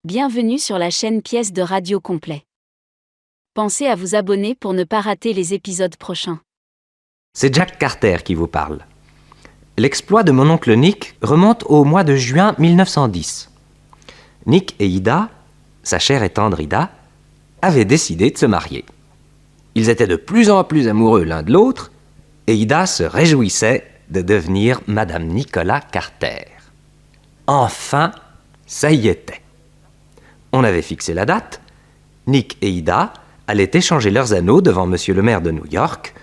Bienvenue sur la chaîne Pièces de Radio Complet. Pensez à vous abonner pour ne pas rater les épisodes prochains. C'est Jack Carter qui vous parle. L'exploit de mon oncle Nick remonte au mois de juin 1910. Nick et Ida, sa chère et tendre Ida, avaient décidé de se marier. Ils étaient de plus en plus amoureux l'un de l'autre, et Ida se réjouissait de devenir Madame Nicolas Carter. Enfin, ça y était. On avait fixé la date. Nick et Ida allaient échanger leurs anneaux devant Monsieur le maire de New York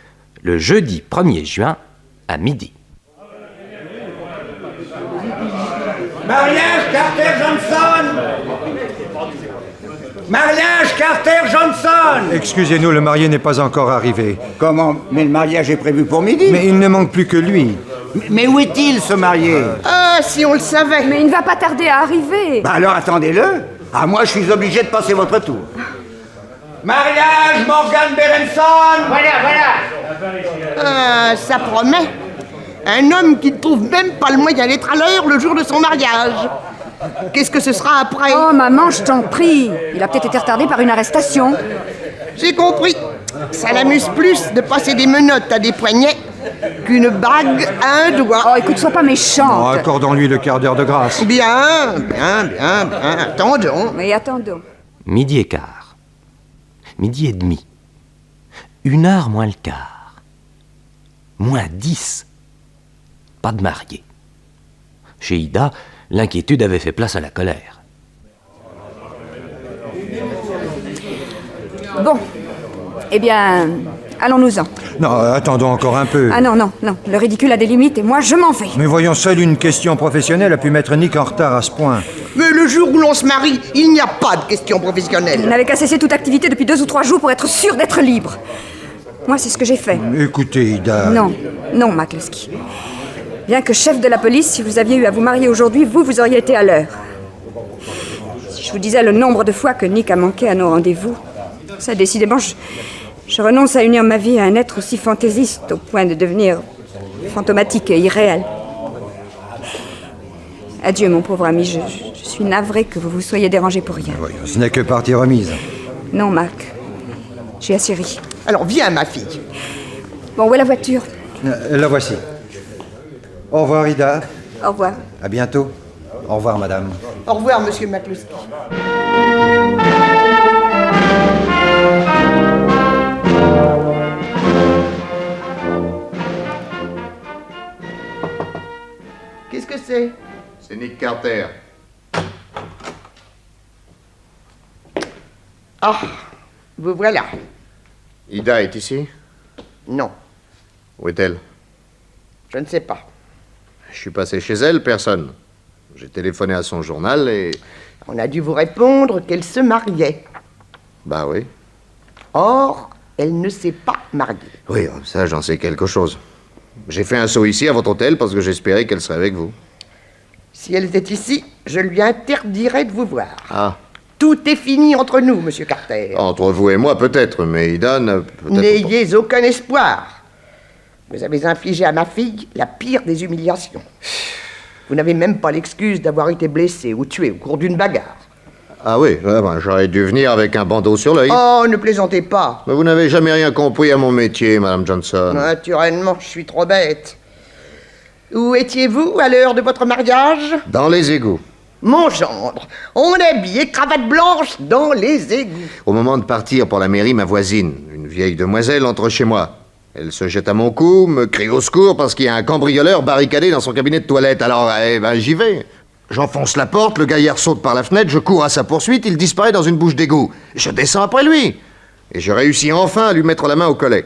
le jeudi 1er juin à midi. Mariage Carter-Johnson! Mariage Carter-Johnson! Excusez-nous, le marié n'est pas encore arrivé. Comment? Mais le mariage est prévu pour midi. Mais il ne manque plus que lui. Mais où est-il, ce marié? Ah, si on le savait. Mais il ne va pas tarder à arriver. Bah alors attendez-le. Ah, moi je suis obligé de passer votre tour. Mariage Morgan Berenson! Voilà. Ah, ça promet. Un homme qui ne trouve même pas le moyen d'être à l'heure le jour de son mariage. Qu'est-ce que ce sera après? Oh, maman, je t'en prie. Il a peut-être été retardé par une arrestation. J'ai compris. Ça l'amuse plus de passer des menottes à des poignets qu'une bague à un doigt. Oh, écoute, sois pas méchante. Accordons-lui le quart d'heure de grâce. Bien. Attendons. Mais attendons. Midi et quart. Midi et demi. 1h moins le quart. Moins 10. Pas de marié. Chez Ida, l'inquiétude avait fait place à la colère. Bon. Eh bien, allons-nous-en. Non, attendons encore un peu. Ah non. Le ridicule a des limites et moi, je m'en vais. Mais voyons, seule une question professionnelle a pu mettre Nick en retard à ce point. Mais le jour où l'on se marie, il n'y a pas de question Il professionnelle. n'avait qu'à cesser toute activité depuis 2 ou 3 jours pour être sûr d'être libre. Moi, c'est ce que j'ai fait. Écoutez, Ida... Non, McCluskey. Bien que chef de la police, si vous aviez eu à vous marier aujourd'hui, vous auriez été à l'heure. Si je vous disais le nombre de fois que Nick a manqué à nos rendez-vous, ça, décidément, je renonce à unir ma vie à un être aussi fantaisiste au point de devenir fantomatique et irréel. Adieu, mon pauvre ami, je suis navrée que vous vous soyez dérangé pour rien. Voyons, ce n'est que partie remise. Non, Mac, j'ai assez ri. Alors viens, ma fille. Bon, où est la voiture? La voici. Au revoir, Ida. Au revoir. À bientôt. Au revoir, madame. Au revoir, monsieur McCluskey. Qu'est-ce que c'est? C'est Nick Carter. Ah, vous voilà. Ida est ici? Non, Où est-elle? je ne sais pas. Je suis passé chez elle, personne. J'ai téléphoné à son journal et... On a dû vous répondre qu'elle se mariait. Bah oui. Or, elle ne s'est pas mariée. Oui, ça, j'en sais quelque chose. J'ai fait un saut ici, à votre hôtel, parce que j'espérais qu'elle serait avec vous. Si elle était ici, je lui interdirais de vous voir. Ah. Tout est fini entre nous, monsieur Carter. Entre vous et moi, peut-être, mais Ida n'a peut-être N'ayez aucun espoir. Vous avez infligé à ma fille la pire des humiliations. Vous n'avez même pas l'excuse d'avoir été blessé ou tué au cours d'une bagarre. Ah oui, j'aurais dû venir avec un bandeau sur l'œil. Oh, ne plaisantez pas. Mais vous n'avez jamais rien compris à mon métier, Madame Johnson. Naturellement, je suis trop bête. Où étiez-vous à l'heure de votre mariage? Dans les égouts. Mon gendre, on habillait cravate blanche dans les égouts. Au moment de partir pour la mairie, ma voisine, une vieille demoiselle, entre chez moi. Elle se jette à mon cou, me crie au secours parce qu'il y a un cambrioleur barricadé dans son cabinet de toilette. Alors, j'y vais. J'enfonce la porte, le gaillard saute par la fenêtre, je cours à sa poursuite, il disparaît dans une bouche d'égout. Je descends après lui. Et je réussis enfin à lui mettre la main au collet.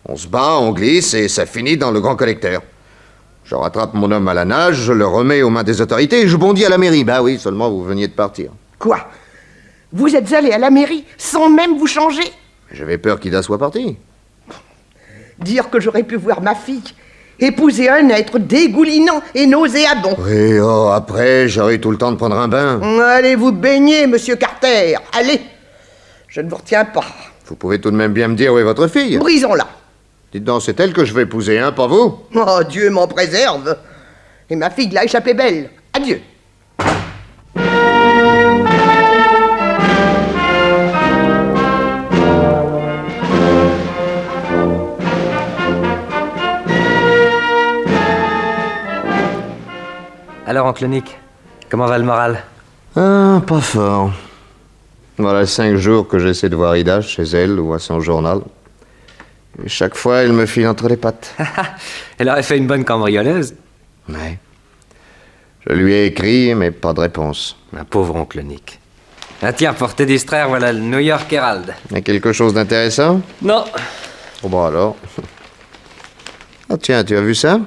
On se bat, on glisse, et ça finit dans le grand collecteur. Je rattrape mon homme à la nage, je le remets aux mains des autorités et je bondis à la mairie. Bah oui, seulement vous veniez de partir. Quoi? Vous êtes allé à la mairie sans même vous changer? J'avais peur qu'Ida soit partie. Dire que j'aurais pu voir ma fille épouser un être dégoulinant et nauséabond. Oui, après, j'aurais eu tout le temps de prendre un bain. Allez vous baigner, monsieur Carter. Allez. Je ne vous retiens pas. Vous pouvez tout de même bien me dire où est votre fille. Brisons-la. Dites donc, c'est elle que je vais épouser, hein, pas vous? Oh, Dieu m'en préserve. Et ma fille l'a échappé belle. Adieu. oncle Nick. Comment va le moral? Ah, pas fort. Voilà 5 jours que j'essaie de voir Ida chez elle ou à son journal. Et chaque fois, elle me file entre les pattes. Elle aurait fait une bonne cambrioleuse. Ouais. Je lui ai écrit, mais pas de réponse. Un pauvre oncle Nick. Ah tiens, pour te distraire, voilà le New York Herald. Y a quelque chose d'intéressant? Non. Oh, bon alors. Ah tiens, tu as vu ça?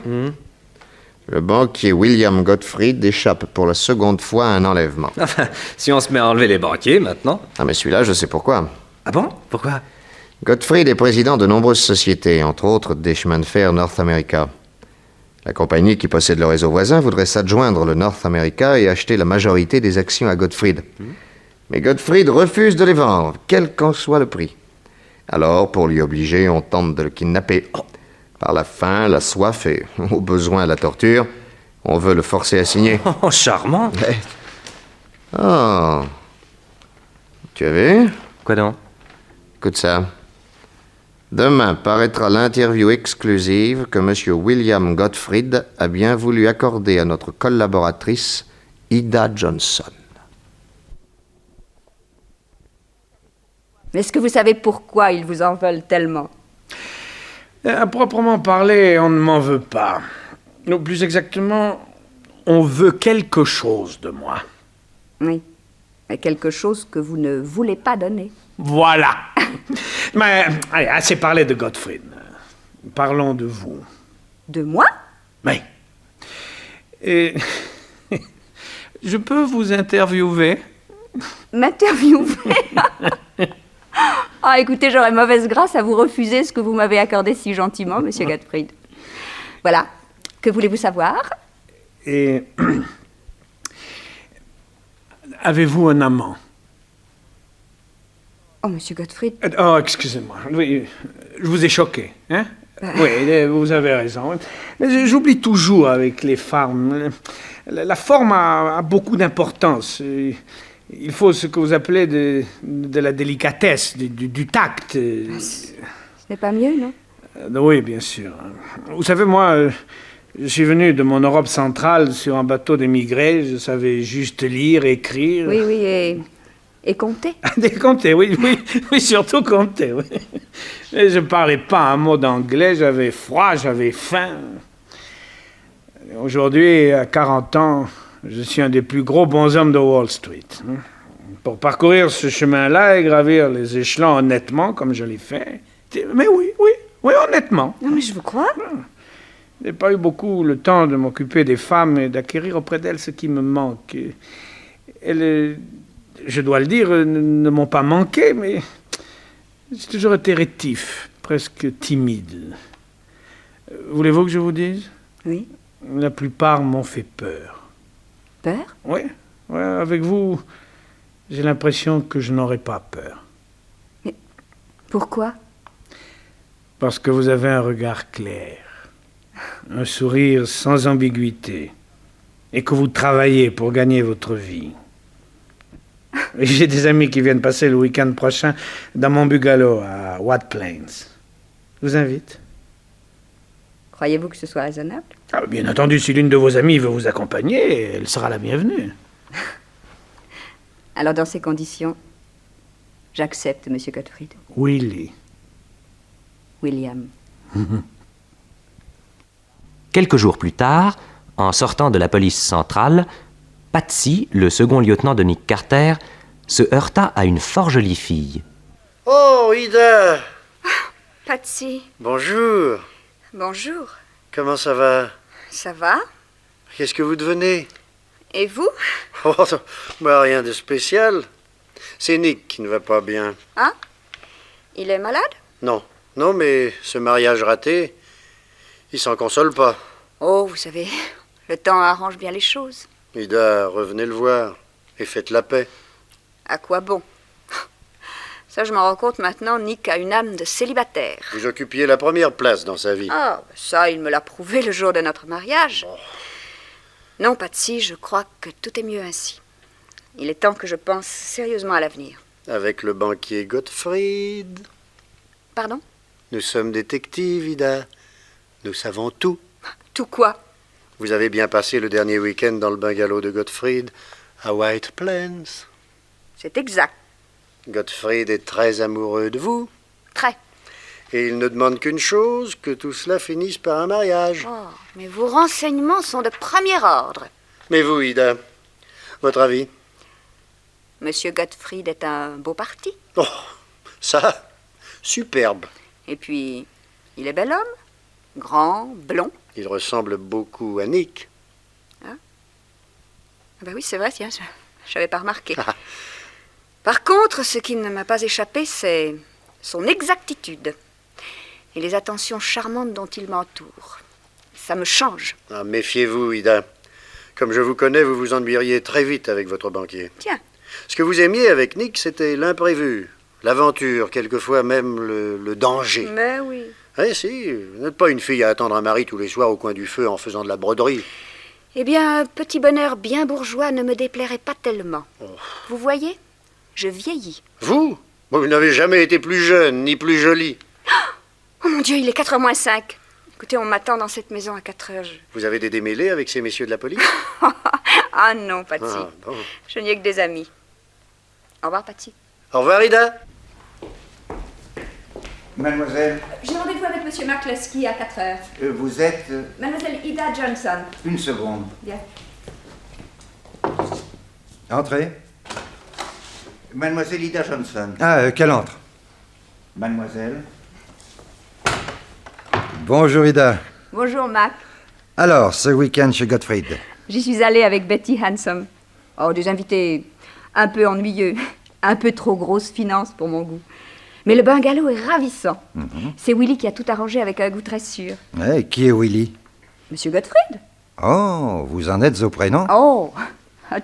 Le banquier William Gottfried échappe pour la seconde fois à un enlèvement. Enfin, si on se met à enlever les banquiers maintenant. Ah mais celui-là, je sais pourquoi. Ah bon? Pourquoi? Gottfried est président de nombreuses sociétés, entre autres des chemins de fer North America. La compagnie qui possède le réseau voisin voudrait s'adjoindre le North America et acheter la majorité des actions à Gottfried. Mais Gottfried refuse de les vendre, quel qu'en soit le prix. Alors, pour l'y obliger, on tente de le kidnapper. Par la faim, la soif et, au besoin, la torture, on veut le forcer à signer. Oh, charmant. Oh. Tu as vu? Quoi donc? Écoute ça. Demain paraîtra l'interview exclusive que M. William Gottfried a bien voulu accorder à notre collaboratrice Ida Johnson. Est-ce que vous savez pourquoi ils vous en veulent tellement? À proprement parler, on ne m'en veut pas. Non, plus exactement, on veut quelque chose de moi. Oui, mais quelque chose que vous ne voulez pas donner. Voilà. Mais, allez, assez parlé de Gottfried. Parlons de vous. De moi? Oui. Et je peux vous interviewer? M'interviewer? Ah, écoutez, j'aurais mauvaise grâce à vous refuser ce que vous m'avez accordé si gentiment, monsieur Gottfried. Voilà. Que voulez-vous savoir? Et avez-vous un amant? Oh, monsieur Gottfried. Oh, excusez-moi. Oui, je vous ai choqué, hein? Oui, vous avez raison. Mais j'oublie toujours avec les femmes. La forme a beaucoup d'importance. Il faut ce que vous appelez de la délicatesse, du tact. Ce n'est pas mieux, non? Oui, bien sûr. Vous savez, moi, je suis venu de mon Europe centrale sur un bateau d'émigrés. Je savais juste lire, écrire. Oui, oui, et compter. Compter, oui, surtout compter, oui. Mais je parlais pas un mot d'anglais, j'avais froid, j'avais faim. Aujourd'hui, à 40 ans, je suis un des plus gros bonshommes de Wall Street. Pour parcourir ce chemin-là et gravir les échelons honnêtement, comme je l'ai fait. Mais oui, honnêtement. Non, mais je vous crois. Je n'ai pas eu beaucoup le temps de m'occuper des femmes et d'acquérir auprès d'elles ce qui me manque. Elles, je dois le dire, ne m'ont pas manqué, mais j'ai toujours été rétif, presque timide. Voulez-vous que je vous dise? Oui. La plupart m'ont fait peur. Peur? Oui, avec vous, j'ai l'impression que je n'aurai pas peur. Mais pourquoi? Parce que vous avez un regard clair, un sourire sans ambiguïté, et que vous travaillez pour gagner votre vie. J'ai des amis qui viennent passer le week-end prochain dans mon bungalow à White Plains. Je vous invite. Croyez-vous que ce soit raisonnable? Ah, bien entendu, si l'une de vos amies veut vous accompagner, elle sera la bienvenue. Alors, dans ces conditions, j'accepte, monsieur Gottfried. Willy. William. Quelques jours plus tard, en sortant de la police centrale, Patsy, le second lieutenant de Nick Carter, se heurta à une fort jolie fille. Oh, Ida! Patsy. Bonjour. Bonjour. Comment ça va? Ça va? Qu'est-ce que vous devenez? Et vous? Oh, bah, rien de spécial. C'est Nick qui ne va pas bien. Ah? Il est malade? Non, mais ce mariage raté, il s'en console pas. Oh, vous savez, le temps arrange bien les choses. Ida, revenez le voir et faites la paix. À quoi bon? Ça, je m'en rends compte maintenant, Nick a une âme de célibataire. Vous occupiez la première place dans sa vie. Ah, ça, il me l'a prouvé le jour de notre mariage. Oh. Non, Patsy, je crois que tout est mieux ainsi. Il est temps que je pense sérieusement à l'avenir. Avec le banquier Gottfried. Pardon? Nous sommes détectives, Ida. Nous savons tout. Tout quoi? Vous avez bien passé le dernier week-end dans le bungalow de Gottfried, à White Plains. C'est exact. Gottfried est très amoureux de vous. Très. Et il ne demande qu'une chose, que tout cela finisse par un mariage. Oh, mais vos renseignements sont de premier ordre. Mais vous, Ida, votre avis? Monsieur Gottfried est un beau parti. Oh, ça, superbe. Et puis, il est bel homme. Grand, blond. Il ressemble beaucoup à Nick. Ah ben oui, c'est vrai, tiens, je n'avais pas remarqué. Par contre, ce qui ne m'a pas échappé, c'est son exactitude et les attentions charmantes dont il m'entoure. Ça me change. Ah, méfiez-vous, Ida. Comme je vous connais, vous vous ennuieriez très vite avec votre banquier. Tiens. Ce que vous aimiez avec Nick, c'était l'imprévu, l'aventure, quelquefois même le danger. Mais oui. Eh si, vous n'êtes pas une fille à attendre un mari tous les soirs au coin du feu en faisant de la broderie. Eh bien, un petit bonheur bien bourgeois ne me déplairait pas tellement. Oh. Vous voyez, je vieillis. Vous? Vous n'avez jamais été plus jeune, ni plus jolie. Oh mon Dieu, il est 4h moins 5. Écoutez, on m'attend dans cette maison à 4h. Vous avez des démêlés avec ces messieurs de la police? Ah non, Patsy. Ah, bon. Je n'y ai que des amis. Au revoir, Patsy. Au revoir, Ida. Mademoiselle, J'ai rendez-vous avec Monsieur McCluskey à 4h. vous êtes... Mademoiselle Ida Johnson. Une seconde. Bien. Entrez. Mademoiselle Ida Johnson. Ah, qu'elle entre. Mademoiselle. Bonjour, Ida. Bonjour, Mac. Alors, ce week-end chez Gottfried. J'y suis allée avec Betty Handsome. Oh, des invités un peu ennuyeux. Un peu trop grosse finance pour mon goût. Mais le bungalow est ravissant. C'est Willy qui a tout arrangé avec un goût très sûr. Eh, qui est Willy? Monsieur Gottfried? Oh, vous en êtes au prénom? Oh,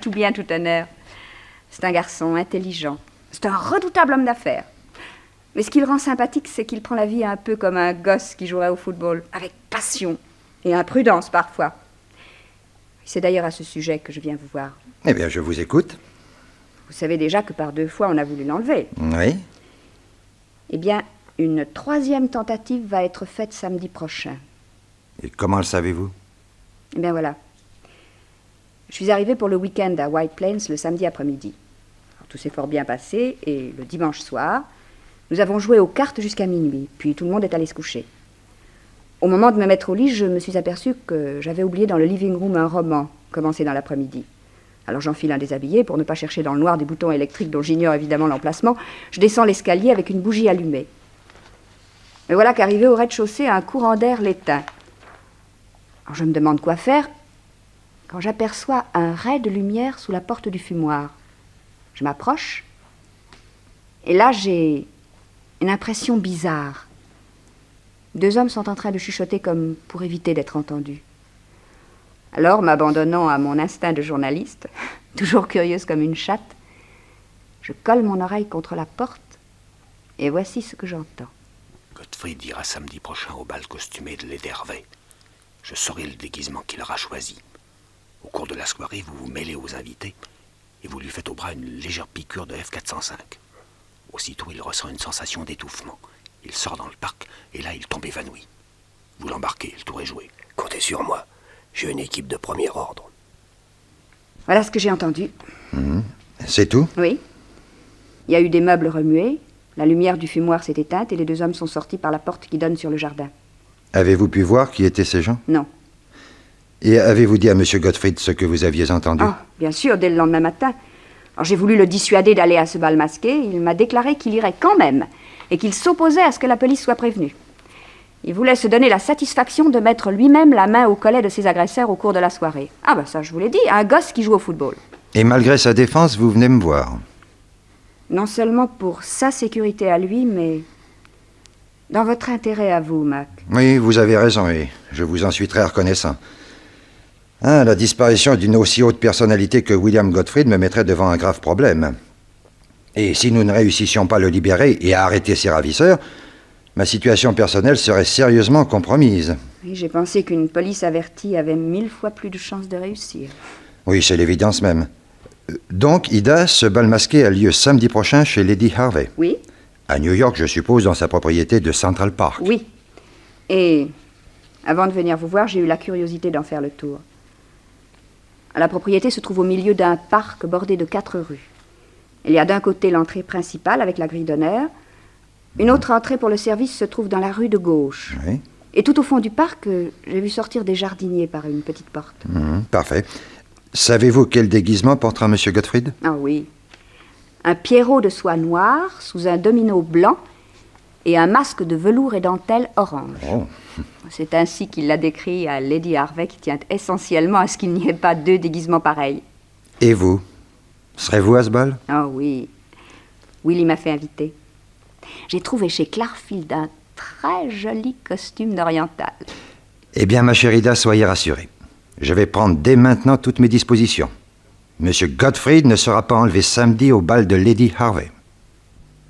tout bien, tout honneur. C'est un garçon intelligent. C'est un redoutable homme d'affaires. Mais ce qui le rend sympathique, c'est qu'il prend la vie un peu comme un gosse qui jouerait au football, avec passion et imprudence parfois. C'est d'ailleurs à ce sujet que je viens vous voir. Eh bien, je vous écoute. Vous savez déjà que par 2 fois, on a voulu l'enlever. Oui. Eh bien, une 3e tentative va être faite samedi prochain. Et comment le savez-vous? Eh bien voilà. Je suis arrivée pour le week-end à White Plains le samedi après-midi. Alors, tout s'est fort bien passé et le dimanche soir, nous avons joué aux cartes jusqu'à minuit, puis tout le monde est allé se coucher. Au moment de me mettre au lit, je me suis aperçue que j'avais oublié dans le living room un roman, commencé dans l'après-midi. Alors j'enfile un déshabillé pour ne pas chercher dans le noir des boutons électriques dont j'ignore évidemment l'emplacement. Je descends l'escalier avec une bougie allumée. Mais voilà qu'arrivé au rez-de-chaussée, un courant d'air l'éteint. Alors je me demande quoi faire quand j'aperçois un ray de lumière sous la porte du fumoir. Je m'approche et là j'ai une impression bizarre. 2 hommes sont en train de chuchoter comme pour éviter d'être entendus. Alors, m'abandonnant à mon instinct de journaliste, toujours curieuse comme une chatte, je colle mon oreille contre la porte et voici ce que j'entends. Gottfried ira samedi prochain au bal costumé de Lady Hervey. Je saurai le déguisement qu'il aura choisi. Au cours de la soirée, vous vous mêlez aux invités et vous lui faites au bras une légère piqûre de F405. Aussitôt, il ressent une sensation d'étouffement. Il sort dans le parc et là, il tombe évanoui. Vous l'embarquez, le tour est joué. Comptez sur moi. J'ai une équipe de premier ordre. Voilà ce que j'ai entendu. C'est tout? Oui. Il y a eu des meubles remués, la lumière du fumoir s'est éteinte et les 2 hommes sont sortis par la porte qui donne sur le jardin. Avez-vous pu voir qui étaient ces gens? Non. Et avez-vous dit à M. Gottfried ce que vous aviez entendu? Ah, bien sûr, dès le lendemain matin. Alors j'ai voulu le dissuader d'aller à ce bal masqué. Il m'a déclaré qu'il irait quand même et qu'il s'opposait à ce que la police soit prévenue. Il voulait se donner la satisfaction de mettre lui-même la main au collet de ses agresseurs au cours de la soirée. Ah ben ça, je vous l'ai dit, un gosse qui joue au football. Et malgré sa défense, vous venez me voir? Non seulement pour sa sécurité à lui, mais dans votre intérêt à vous, Mac. Oui, vous avez raison et je vous en suis très reconnaissant. La disparition d'une aussi haute personnalité que William Gottfried me mettrait devant un grave problème. Et si nous ne réussissions pas à le libérer et à arrêter ses ravisseurs, ma situation personnelle serait sérieusement compromise. Oui, j'ai pensé qu'une police avertie avait 1000 fois plus de chances de réussir. Oui, c'est l'évidence même. Donc, Ida, ce bal masqué a lieu samedi prochain chez Lady Hervey. Oui. À New York, je suppose, dans sa propriété de Central Park. Oui. Et Avant de venir vous voir, j'ai eu la curiosité d'en faire le tour. La propriété se trouve au milieu d'un parc bordé de 4 rues. Il y a d'un côté l'entrée principale avec la grille d'honneur. Une autre entrée pour le service se trouve dans la rue de gauche. Oui. Et tout au fond du parc, j'ai vu sortir des jardiniers par une petite porte. Parfait. Savez-vous quel déguisement portera M. Gottfried? Ah oui. Un pierrot de soie noire sous un domino blanc et un masque de velours et dentelle orange. Oh. C'est ainsi qu'il l'a décrit à Lady Harvey, qui tient essentiellement à ce qu'il n'y ait pas 2 déguisements pareils. Et vous? Serez-vous à ce bal? Ah oui. Willy m'a fait inviter. J'ai trouvé chez Clarfield un très joli costume d'oriental. Eh bien, ma chère Ida, soyez rassurée. Je vais prendre dès maintenant toutes mes dispositions. M. Gottfried ne sera pas enlevé samedi au bal de Lady Harvey.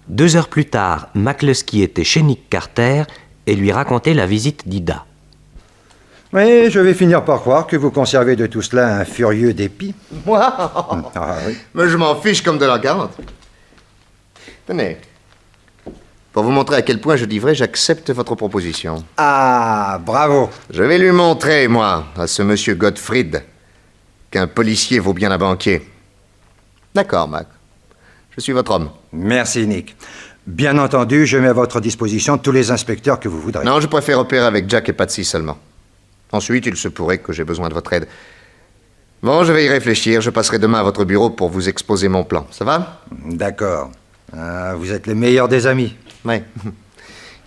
2 heures plus tard, McCluskey était chez Nick Carter et lui racontait la visite d'Ida. Oui, je vais finir par croire que vous conservez de tout cela un furieux dépit. Moi Ah oui. Mais je m'en fiche comme de l'an 40. Tenez. Pour vous montrer à quel point je dis vrai, j'accepte votre proposition. Ah, bravo. Je vais lui montrer, moi, à ce monsieur Gottfried, qu'un policier vaut bien un banquier. D'accord, Mac. Je suis votre homme. Merci, Nick. Bien entendu, je mets à votre disposition tous les inspecteurs que vous voudrez. Non, je préfère opérer avec Jack et Patsy seulement. Ensuite, il se pourrait que j'ai besoin de votre aide. Bon, je vais y réfléchir. Je passerai demain à votre bureau pour vous exposer mon plan. Ça va? D'accord. Ah, vous êtes le meilleur des amis. Oui.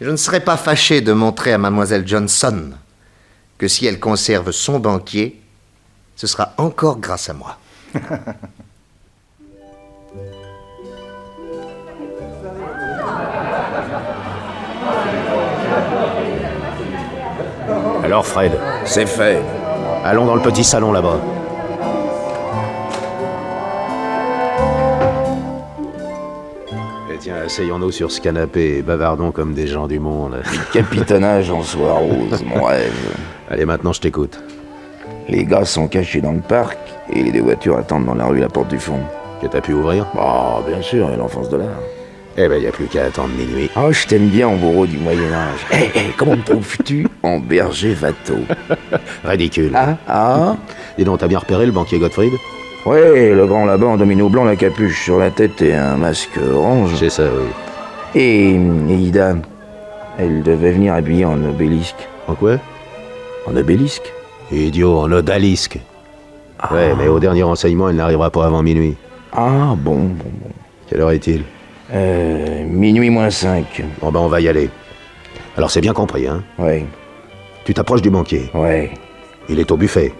Je ne serais pas fâché de montrer à mademoiselle Johnson que si elle conserve son banquier, ce sera encore grâce à moi. Alors, Fred, C'est fait. allons dans le petit salon là-bas. Et tiens, asseyons-nous sur ce canapé et bavardons comme des gens du monde. Capitonnage en soie rose, mon rêve. Allez, maintenant, je t'écoute. Les gars sont cachés dans le parc et les 2 voitures attendent dans la rue à la porte du fond. Que t'as pu ouvrir? Oh, bien sûr, et l'enfance de l'art. Eh ben, y a plus qu'à attendre minuit. Oh, je t'aime bien en bourreau du Moyen-Âge. Hé, comment me trouves-tu en berger Watteau? Ridicule. Ah Dis donc, t'as bien repéré le banquier Gottfried? Ouais, le grand là-bas en domino blanc, la capuche sur la tête et un masque orange. C'est ça, oui. Et Ida, elle devait venir habillée en obélisque. En quoi? En obélisque? Idiot, en odalisque. Ouais, mais au dernier renseignement, elle n'arrivera pas avant minuit. Ah, bon. Quelle heure est-il? Minuit moins 5. Bon, ben, on va y aller. Alors, c'est bien compris, hein? Ouais, Tu t'approches du banquier. ouais, Il est au buffet.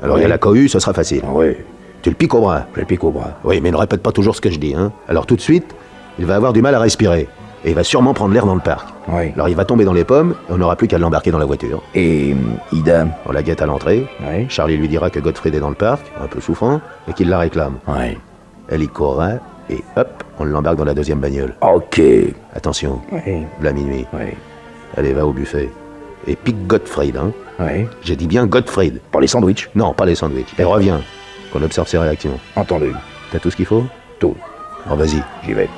Alors, il y a Oui. la cohue, ce sera facile. ouais. Tu le piques au bras. Je le pique au bras. Oui, mais ne répète pas toujours ce que je dis, hein. Alors, tout de suite, il va avoir du mal à respirer. Et il va sûrement prendre l'air dans le parc. Ouais. Alors, il va tomber dans les pommes, et on n'aura plus qu'à l'embarquer dans la voiture. Et Ida? On la guette à l'entrée. Ouais. Charlie lui dira que Gottfried est dans le parc, un peu souffrant, et qu'il la réclame. Ouais. Elle y courra, et hop, on l'embarque dans la 2e bagnole. Ok. Attention, Ouais. la minuit. Ouais. Allez, va au buffet. Et pique Gottfried, hein. Ouais. J'ai dit bien Gottfried. Pour les sandwichs? Non, pas les sandwichs. Et reviens, qu'on observe ses réactions. Entendu. T'as tout ce qu'il faut? Tout. Bon, vas-y. J'y vais.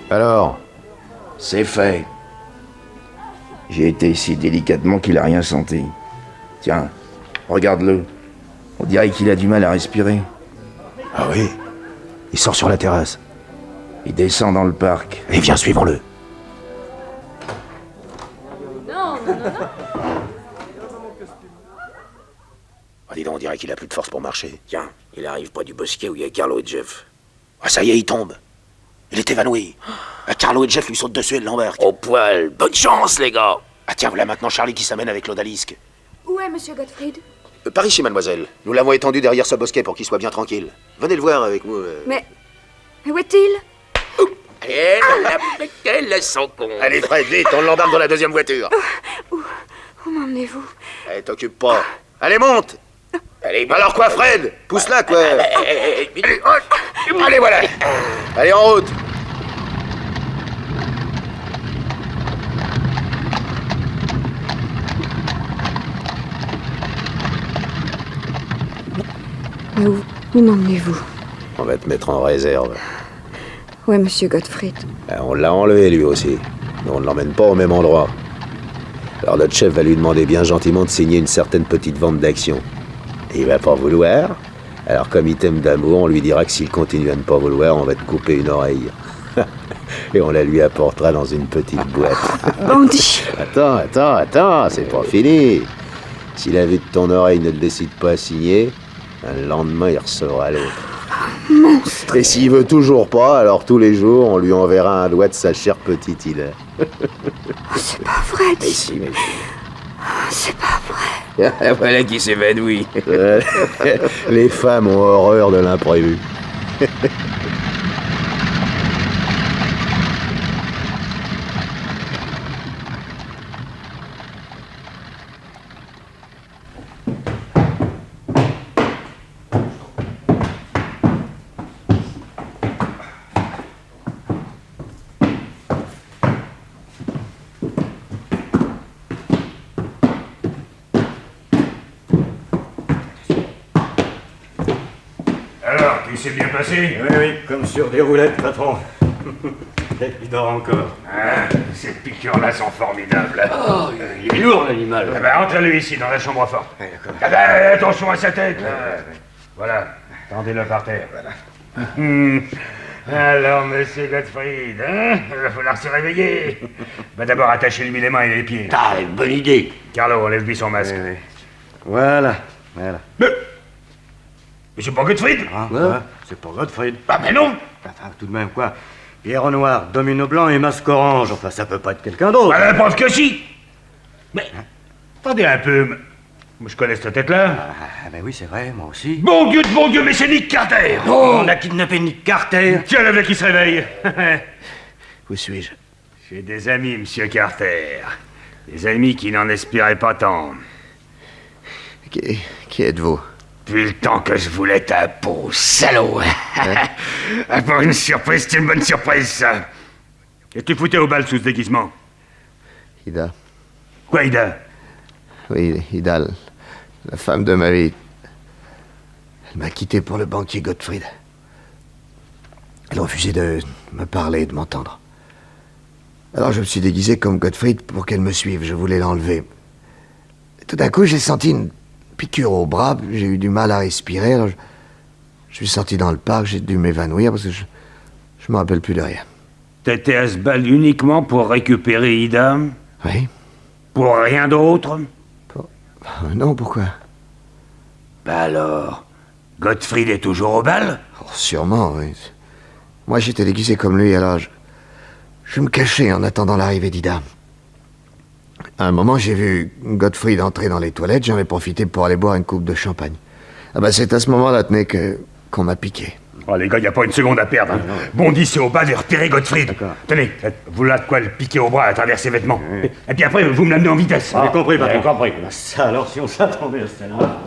Alors? C'est fait. J'ai été si délicatement qu'il a rien senti. Tiens, regarde-le. On dirait qu'il a du mal à respirer. Ah oui? Il sort sur la terrasse. Il descend dans le parc. Et viens, suivons-le. Ah, dis donc, on dirait qu'il a plus de force pour marcher. Tiens, il arrive près du bosquet où il y a Carlo et Jeff. Ah, ça y est, il tombe. Il est évanoui. Ah, Carlo et Jeff lui sautent dessus et l'embarquent. Au poil. Bonne chance, les gars. Ah tiens, voilà maintenant Charlie qui s'amène avec l'odalisque. Où est Monsieur Gottfried? Par ici, mademoiselle. Nous l'avons étendu derrière ce bosquet pour qu'il soit bien tranquille. Venez le voir avec nous. Mais où est-il? Quel son con. Allez, Fred, vite, on l'embarque dans la 2e voiture. Où m'emmenez-vous? Allez, t'occupe pas. Allez, monte. Allez, alors quoi, Fred? Pousse-la, quoi. Allez, voilà. Allez, en route. Mais où m'emmenez-vous? On va te mettre en réserve. Oui, monsieur Gottfried. On l'a enlevé, lui aussi. Mais on ne l'emmène pas au même endroit. Alors notre chef va lui demander bien gentiment de signer une certaine petite vente d'action. Et il va pas vouloir. Alors comme il t'aime d'amour, on lui dira que s'il continue à ne pas vouloir, on va te couper une oreille. Et on la lui apportera dans une petite boîte. Bandit. Attends, c'est pas fini. Si la vue de ton oreille ne le décide pas à signer, le lendemain il recevra l'autre. Monstre. Et s'il veut toujours pas, alors tous les jours on lui enverra un doigt de sa chère petite Ida. C'est pas vrai, Mais si, mais c'est pas vrai. voilà qui s'évanouit. Les femmes ont horreur de l'imprévu. Alors, tout s'est bien passé? Oui, comme sur des roulettes, patron. Il dort encore. Ah, ces piqûres-là sont formidables. Oh, il est lourd, l'animal. Ah ben, rentre-le ici, dans la chambre forte. Ouais, d'accord. Ah ben, attention à sa tête. Voilà, tendez-le par terre. Alors, monsieur Gottfried, hein? Il va falloir se réveiller. Va d'abord attachez-lui les mains et les pieds. Ah, bonne idée. Carlo, enlève-lui son masque. Oui. Voilà. Mais c'est pas Gottfried? Ouais, c'est pas Gottfried. Ah mais non. Enfin, tout de même, quoi. Pierre au noir, domino blanc et masque orange. Enfin, ça peut pas être quelqu'un d'autre. Ah, la preuve que si. Mais, attendez un peu. Moi, je connais cette tête-là. Ah, ben oui, c'est vrai, moi aussi. Bon Dieu, mais c'est Nick Carter. Oh, on a kidnappé Nick Carter. Tiens, le mec qui se réveille. Où suis-je? J'ai des amis, monsieur Carter. Des amis qui n'en espéraient pas tant. Qui êtes-vous? Depuis le temps que je voulais ta peau, salaud. Ah, pour une surprise, c'est une bonne surprise, ça. Et tu foutais au bal sous ce déguisement? Ida. Quoi, Ida? Oui, Ida, la femme de ma vie. Elle m'a quitté pour le banquier Gottfried. Elle refusait de me parler, de m'entendre. Alors je me suis déguisé comme Gottfried pour qu'elle me suive. Je voulais l'enlever. Et tout d'un coup, j'ai senti une piqûre au bras. J'ai eu du mal à respirer. Alors je suis sorti dans le parc. J'ai dû m'évanouir parce que je me rappelle plus de rien. T'étais à ce bal uniquement pour récupérer Ida? Oui. Pour rien d'autre? Non, pourquoi? Bah alors, Gottfried est toujours au bal? Oh, sûrement, oui. Moi, j'étais déguisé comme lui, alors je me cachais en attendant l'arrivée d'Ida. À un moment, j'ai vu Gottfried entrer dans les toilettes. J'en ai profité pour aller boire une coupe de champagne. Ah bah, c'est à ce moment-là, tenez, qu'on m'a piqué. Oh les gars, y a pas une seconde à perdre. Hein. Bondissez au bal et repérez Gottfried. Tenez, vous là de quoi le piquer au bras à travers ses vêtements. Et puis après, vous me l'amenez en vitesse. J'ai compris, patron. J'ai compris. Ça, alors, si on s'attendait à celle-là...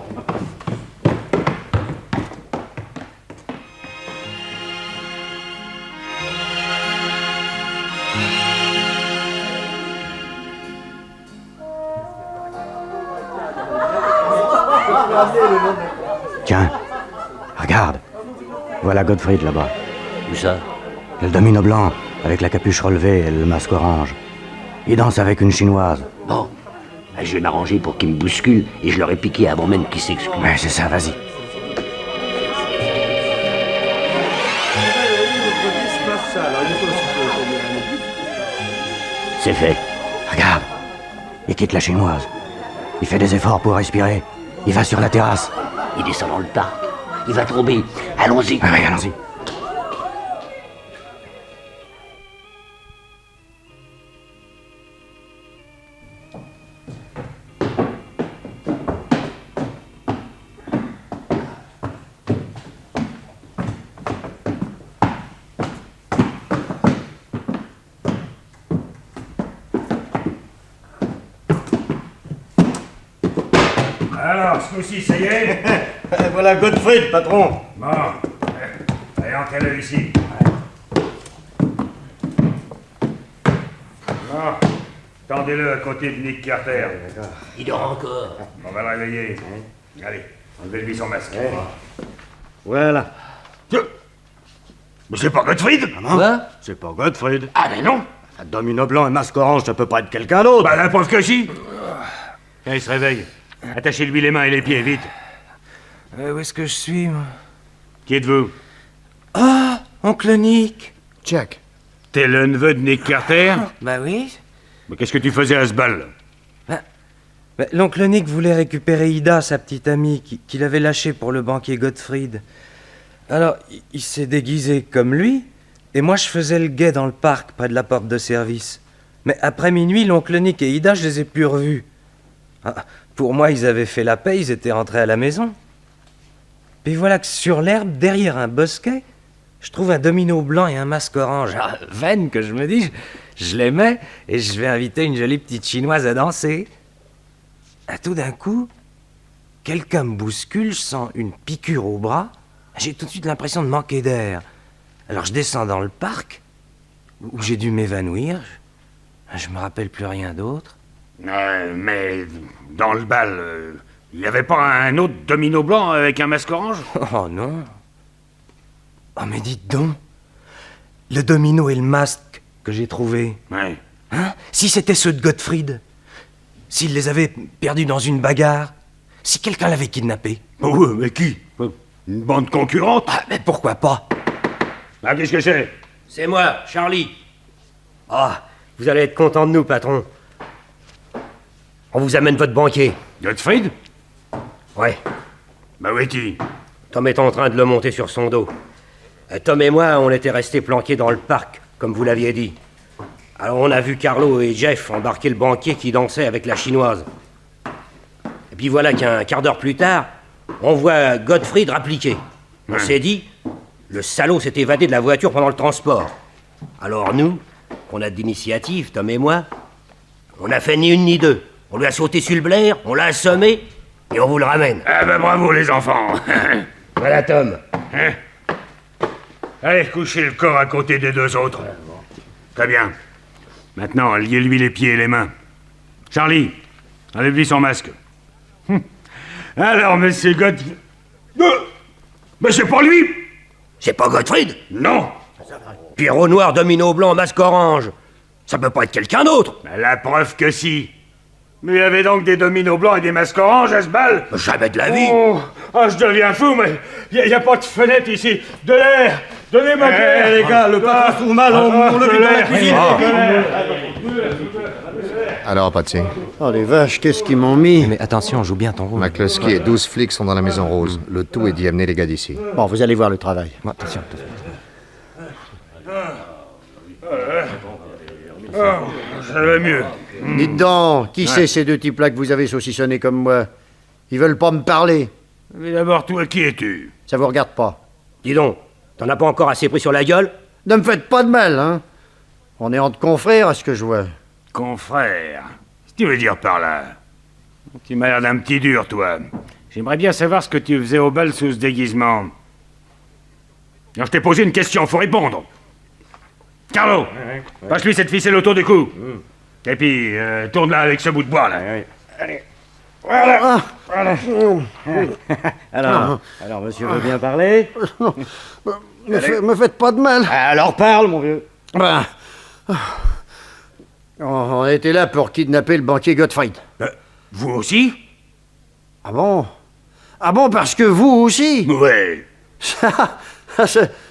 Tiens, regarde. Voilà Gottfried là-bas. Où ça? Le domino blanc, avec la capuche relevée et le masque orange. Il danse avec une chinoise. Bon, je vais m'arranger pour qu'ils me bousculent et je leur ai piqué avant même qu'ils s'excusent. Ouais, c'est ça, vas-y. C'est fait. Regarde, il quitte la chinoise. Il fait des efforts pour respirer. Il va sur la terrasse. Il descend dans le parc. Il va tomber. Allons-y. Ouais, allons-y. Alors, ce coup-ci, ça y est? Voilà Gottfried, patron. Bon. Allez, entrez-le ici. Bon. Tendez-le à côté de Nick Carter. Il dort encore. On va le réveiller. Allez, enlevez-lui son masque. Voilà. Mais c'est pas Gottfried. Quoi? C'est pas Gottfried. Ah mais non. Un domino blanc et masque orange, ça peut pas être quelqu'un d'autre. Bah la preuve que si. Tiens, il se réveille. Attachez-lui les mains et les pieds, vite. Où est-ce que je suis, moi? Qui êtes-vous? Ah, oncle Nick. Jack. T'es le neveu de Nick Carter? Bah oui. Mais qu'est-ce que tu faisais à ce bal? L'oncle Nick voulait récupérer Ida, sa petite amie, qu'il avait lâchée pour le banquier Gottfried. Alors, il s'est déguisé comme lui, et moi je faisais le guet dans le parc, près de la porte de service. Mais après minuit, l'oncle Nick et Ida, je les ai plus revus. Ah, pour moi, ils avaient fait la paix, ils étaient rentrés à la maison. Puis voilà que sur l'herbe, derrière un bosquet, je trouve un domino blanc et un masque orange. Ah, veine que je me dis, je les mets, et je vais inviter une jolie petite chinoise à danser. Ah, tout d'un coup, quelqu'un me bouscule, je sens une piqûre au bras. J'ai tout de suite l'impression de manquer d'air. Alors je descends dans le parc, où j'ai dû m'évanouir. Je me rappelle plus rien d'autre. Mais dans le bal, il y avait pas un autre domino blanc avec un masque orange? Oh non. Oh mais dites donc, le domino et le masque que j'ai trouvé. Ouais. Hein? Si c'était ceux de Gottfried, s'il les avait perdus dans une bagarre, si quelqu'un l'avait kidnappé. Oh, ouais, mais qui? Une bande concurrente? Ah, mais pourquoi pas? Ah, qu'est-ce que c'est? C'est moi, Charlie. Ah, vous allez être content de nous, patron. On vous amène votre banquier. Gottfried? Ouais. Bah où est-il? Tom est en train de le monter sur son dos. Tom et moi, on était restés planqués dans le parc, comme vous l'aviez dit. Alors on a vu Carlo et Jeff embarquer le banquier qui dansait avec la chinoise. Et puis voilà qu'un quart d'heure plus tard, on voit Gottfried rappliquer. On s'est dit, le salaud s'est évadé de la voiture pendant le transport. Alors nous, qu'on a d'initiative, Tom et moi, on a fait ni une ni deux. On lui a sauté sur le blaire, on l'a assommé, et on vous le ramène. Ah bah bravo les enfants. Voilà Tom. Hein? Allez, couchez le corps à côté des deux autres. Très bien. Maintenant, liez-lui les pieds et les mains. Charlie, enlève-lui son masque. Alors, monsieur Gottfried... Mais c'est pas lui! C'est pas Gottfried? Non! Pierrot noir, domino blanc, masque orange. Ça peut pas être quelqu'un d'autre. La preuve que si. Mais il y avait donc des dominos blancs et des masques oranges à ce bal? Jamais de la vie. Oh, je deviens fou, mais il n'y a pas de fenêtre ici. De l'air! Donnez-moi de l'air! Les gars, le patron se trouve mal, on le vide dans la cuisine. Alors, Patsy, Oh les vaches, qu'est-ce qu'ils m'ont mis? Mais attention, joue bien ton rôle. McCluskey et 12 flics sont dans la maison rose. Le tout est d'y amener les gars d'ici. Bon, vous allez voir le travail. Bon, attention. Ça va mieux. Dites donc, qui c'est ces deux types-là que vous avez saucissonnés comme moi? Ils veulent pas me parler. Mais d'abord, toi, qui es-tu? Ça vous regarde pas. Dis donc, t'en as pas encore assez pris sur la gueule? Ne me faites pas de mal, hein. On est entre confrères, à ce que je vois. Confrère? Qu'est-ce que tu veux dire par là? Tu m'as l'air d'un petit dur, toi. J'aimerais bien savoir ce que tu faisais au bal sous ce déguisement. Alors, je t'ai posé une question, faut répondre. Carlo, passe-lui cette ficelle autour du cou. Et puis, tourne-la avec ce bout de bois, là. Allez. Voilà. Voilà. Alors, monsieur veut bien parler? Me faites pas de mal. Alors parle, mon vieux. Ben, on était là pour kidnapper le banquier Gottfried. Vous aussi? Ah bon? Ah bon, parce que vous aussi? Ouais.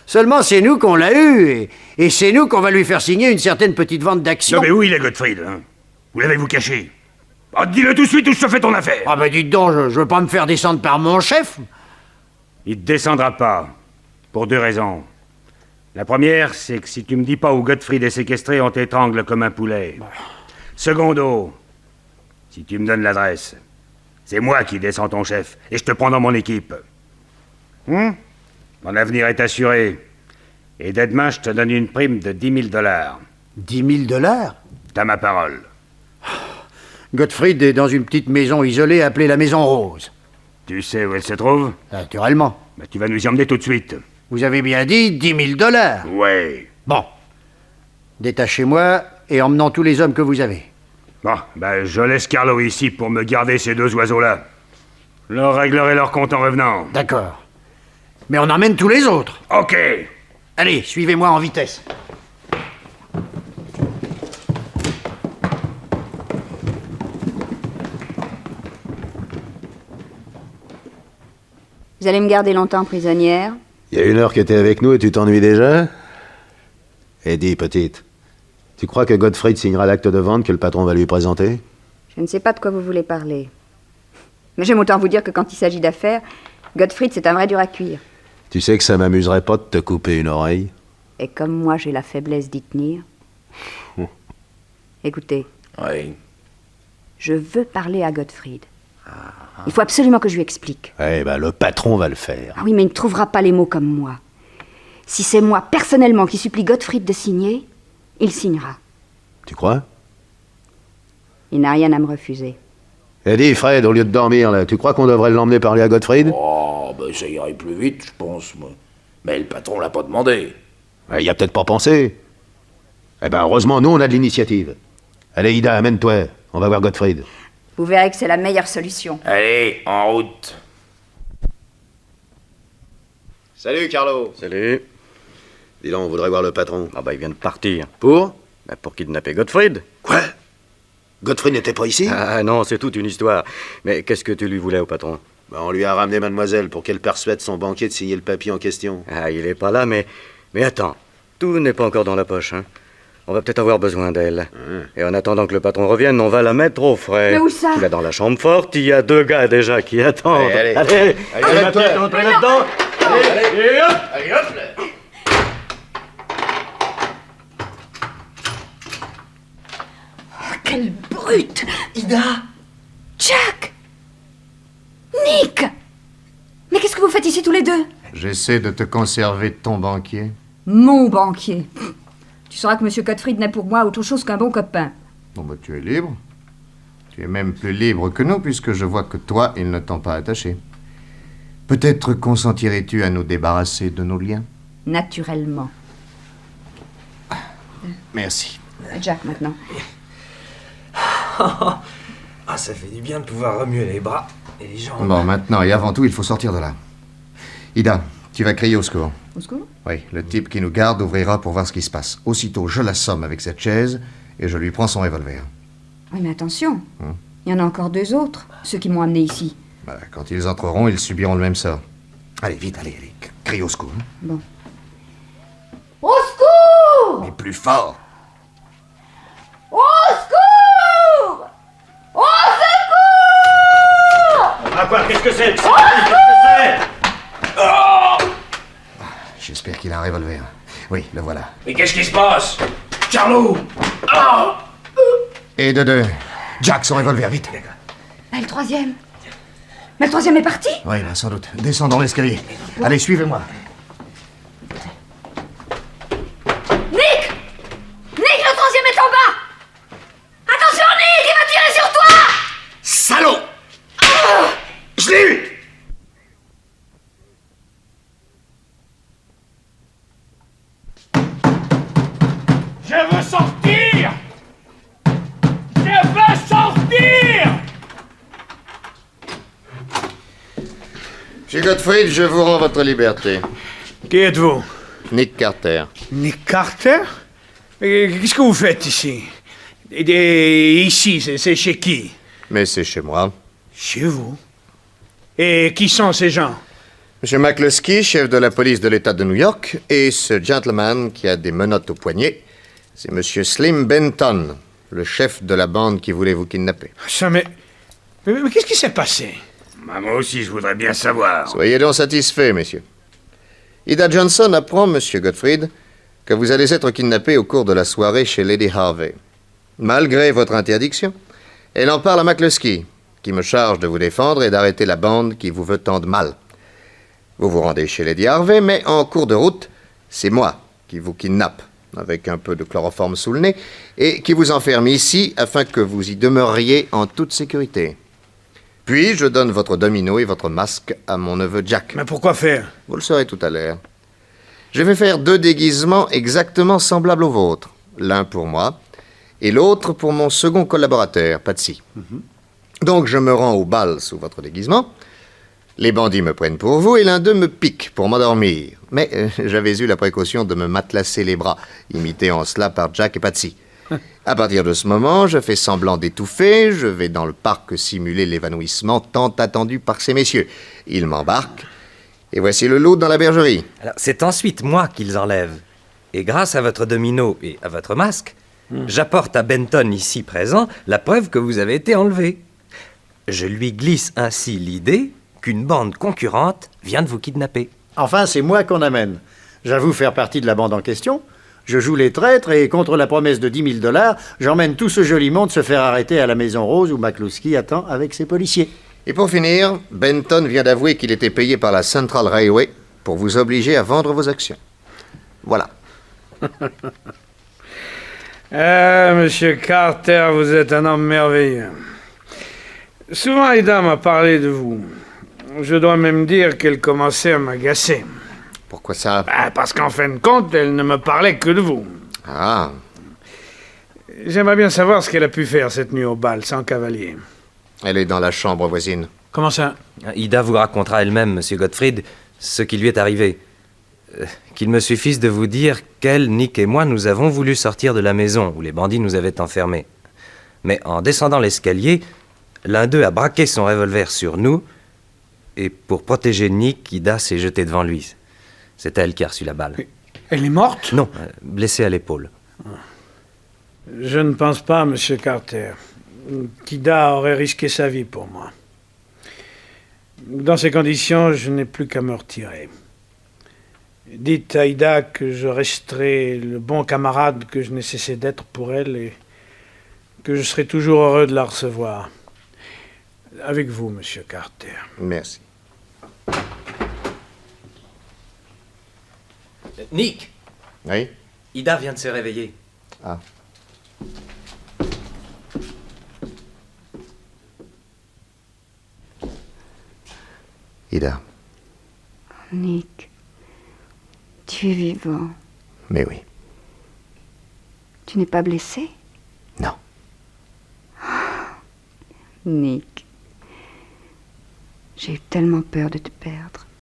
Seulement, c'est nous qu'on l'a eu, et c'est nous qu'on va lui faire signer une certaine petite vente d'actions. Non, mais où il est, Gottfried, hein? Où l'avez-vous caché? Oh, dis-le tout de suite ou je te fais ton affaire. Ah ben dites donc, je veux pas me faire descendre par mon chef. Il te descendra pas. Pour deux raisons. La première, c'est que si tu me dis pas où Gottfried est séquestré, on t'étrangle comme un poulet. Secondo, si tu me donnes l'adresse, c'est moi qui descends ton chef, et je te prends dans mon équipe. Mon avenir est assuré. Et dès demain, je te donne une prime de 10 000 $. 10 000 $? T'as ma parole. Gottfried est dans une petite maison isolée appelée la Maison Rose. Tu sais où elle se trouve? Naturellement. Bah, tu vas nous y emmener tout de suite. Vous avez bien dit 10 000 $. Ouais. Bon. Détachez-moi et emmenons tous les hommes que vous avez. Bon, ben, je laisse Carlo ici pour me garder ces deux oiseaux-là. Je leur réglerai leur compte en revenant. D'accord. Mais on emmène tous les autres. OK. Allez, suivez-moi en vitesse. Vous allez me garder longtemps prisonnière? Il y a 1 heure que t'es avec nous et tu t'ennuies déjà? Eddie, petite, tu crois que Gottfried signera l'acte de vente que le patron va lui présenter? Je ne sais pas de quoi vous voulez parler. Mais j'aime autant vous dire que quand il s'agit d'affaires, Gottfried, c'est un vrai dur à cuire. Tu sais que ça m'amuserait pas de te couper une oreille? Et comme moi, j'ai la faiblesse d'y tenir. Écoutez. Oui. Je veux parler à Gottfried. Il faut absolument que je lui explique. Eh ben, le patron va le faire. Ah oui, mais il ne trouvera pas les mots comme moi. Si c'est moi, personnellement, qui supplie Gottfried de signer, il signera. Tu crois? Il n'a rien à me refuser. Eddie, Fred, au lieu de dormir, là, tu crois qu'on devrait l'emmener parler à Gottfried? Oh, ben ça irait plus vite, je pense, moi. Mais le patron l'a pas demandé. Il y a peut-être pas pensé. Eh ben, heureusement, nous, on a de l'initiative. Allez, Ida, amène-toi. On va voir Gottfried. Vous verrez que c'est la meilleure solution. Allez, en route. Salut, Carlo. Salut. Dis donc, on voudrait voir le patron. Ah bah, il vient de partir. Pour? Bah, pour kidnapper Gottfried. Quoi? Gottfried n'était pas ici? Ah non, c'est toute une histoire. Mais qu'est-ce que tu lui voulais au patron? Bah, on lui a ramené mademoiselle pour qu'elle persuade son banquier de signer le papier en question. Ah, il est pas là, mais attends. Tout n'est pas encore dans la poche, hein. On va peut-être avoir besoin d'elle. Et en attendant que le patron revienne, on va la mettre au frais. Mais où ça? Tu l'as dans la chambre forte, il y a 2 gars déjà qui attendent. Allez. Allez, ma petite, entrez là-dedans. Allez, hop. Allez, hop là. Quelle brute! Ida! Jack! Nick! Mais qu'est-ce que vous faites ici tous les deux? J'essaie de te conserver de ton banquier. Mon banquier. Tu sauras que M. Gottfried n'est pour moi autre chose qu'un bon copain. Bon, bah, tu es libre. Tu es même plus libre que nous, puisque je vois que toi, ils ne t'ont pas attaché. Peut-être consentirais-tu à nous débarrasser de nos liens? Naturellement. Merci. Jack, maintenant. Ah, ça fait du bien de pouvoir remuer les bras et les jambes. Bon, maintenant et avant tout, il faut sortir de là. Ida, tu vas crier au secours. Au secours? Oui, le type qui nous garde ouvrira pour voir ce qui se passe. Aussitôt, je l'assomme avec cette chaise et je lui prends son revolver. Oui, mais attention. Il y en a encore 2 autres, ceux qui m'ont amené ici. Bah, quand ils entreront, ils subiront le même sort. Allez, vite, allez. Crie au secours. Bon. Au secours! Mais plus fort. Au secours! Au secours! Ah quoi? Qu'est-ce que c'est? Qu'est-ce que c'est? J'espère qu'il a un revolver. Oui, le voilà. Mais qu'est-ce qui se passe? Charlot! Et de 2. Jack, son revolver, vite. Mais le troisième? Mais le troisième est parti? Oui, bah, sans doute. Descends dans l'escalier. Allez, suivez-moi. Nick! Nick, le troisième est en bas! Attention, Nick, il va tirer sur toi! Salaud! Je l'ai eu! Je veux sortir! Je veux sortir! Monsieur Gottfried, je vous rends votre liberté. Qui êtes-vous? Nick Carter. Nick Carter? Qu'est-ce que vous faites ici? Et ici, c'est chez qui? Mais c'est chez moi. Chez vous? Et qui sont ces gens? Monsieur McCluskey, chef de la police de l'État de New York, et ce gentleman qui a des menottes au poignet, c'est Monsieur Slim Benton, le chef de la bande qui voulait vous kidnapper. Ça, mais qu'est-ce qui s'est passé? Moi aussi, je voudrais bien savoir. Soyez donc satisfaits, messieurs. Ida Johnson apprend, Monsieur Gottfried, que vous allez être kidnappé au cours de la soirée chez Lady Harvey. Malgré votre interdiction, elle en parle à McCluskey, qui me charge de vous défendre et d'arrêter la bande qui vous veut tant de mal. Vous vous rendez chez Lady Harvey, mais en cours de route, c'est moi qui vous kidnappe, avec un peu de chloroforme sous le nez, et qui vous enferme ici afin que vous y demeuriez en toute sécurité. Puis, je donne votre domino et votre masque à mon neveu Jack. Mais pourquoi faire? Vous le saurez tout à l'heure. Je vais faire 2 déguisements exactement semblables aux vôtres. L'un pour moi et l'autre pour mon second collaborateur, Patsy. Donc, je me rends au bal sous votre déguisement. Les bandits me prennent pour vous et l'un d'eux me pique pour m'endormir. Mais j'avais eu la précaution de me matelasser les bras, imité en cela par Jack et Patsy. À partir de ce moment, je fais semblant d'étouffer, je vais dans le parc simuler l'évanouissement tant attendu par ces messieurs. Ils m'embarquent, et voici le lot dans la bergerie. Alors, c'est ensuite moi qu'ils enlèvent. Et grâce à votre domino et à votre masque, j'apporte à Benton ici présent la preuve que vous avez été enlevé. Je lui glisse ainsi l'idée qu'une bande concurrente vient de vous kidnapper. Enfin, c'est moi qu'on amène. J'avoue faire partie de la bande en question. Je joue les traîtres et contre la promesse de 10 000 $, j'emmène tout ce joli monde se faire arrêter à la Maison Rose où McCloskey attend avec ses policiers. Et pour finir, Benton vient d'avouer qu'il était payé par la Central Railway pour vous obliger à vendre vos actions. Voilà. Ah, monsieur Carter, vous êtes un homme merveilleux. Souvent, Aïda m'a parlé de vous. Je dois même dire qu'elle commençait à m'agacer. Pourquoi ça? Parce qu'en fin de compte, elle ne me parlait que de vous. Ah. J'aimerais bien savoir ce qu'elle a pu faire cette nuit au bal, sans cavalier. Elle est dans la chambre voisine. Comment ça? Ida vous racontera elle-même, monsieur Gottfried, ce qui lui est arrivé. Qu'il me suffise de vous dire qu'elle, Nick et moi, nous avons voulu sortir de la maison où les bandits nous avaient enfermés. Mais en descendant l'escalier, l'un d'eux a braqué son revolver sur nous, et pour protéger Nick, Ida s'est jetée devant lui. C'est elle qui a reçu la balle. Elle est morte? Non, blessée à l'épaule. Je ne pense pas, monsieur Carter, qu'Ida aurait risqué sa vie pour moi. Dans ces conditions, je n'ai plus qu'à me retirer. Dites à Ida que je resterai le bon camarade que je n'ai cessé d'être pour elle et que je serai toujours heureux de la recevoir. Avec vous, monsieur Carter. Merci. Nick! Oui? Ida vient de se réveiller. Ah. Ida. Nick, tu es vivant. Mais oui. Tu n'es pas blessé? Non. Nick, j'ai eu tellement peur de te perdre.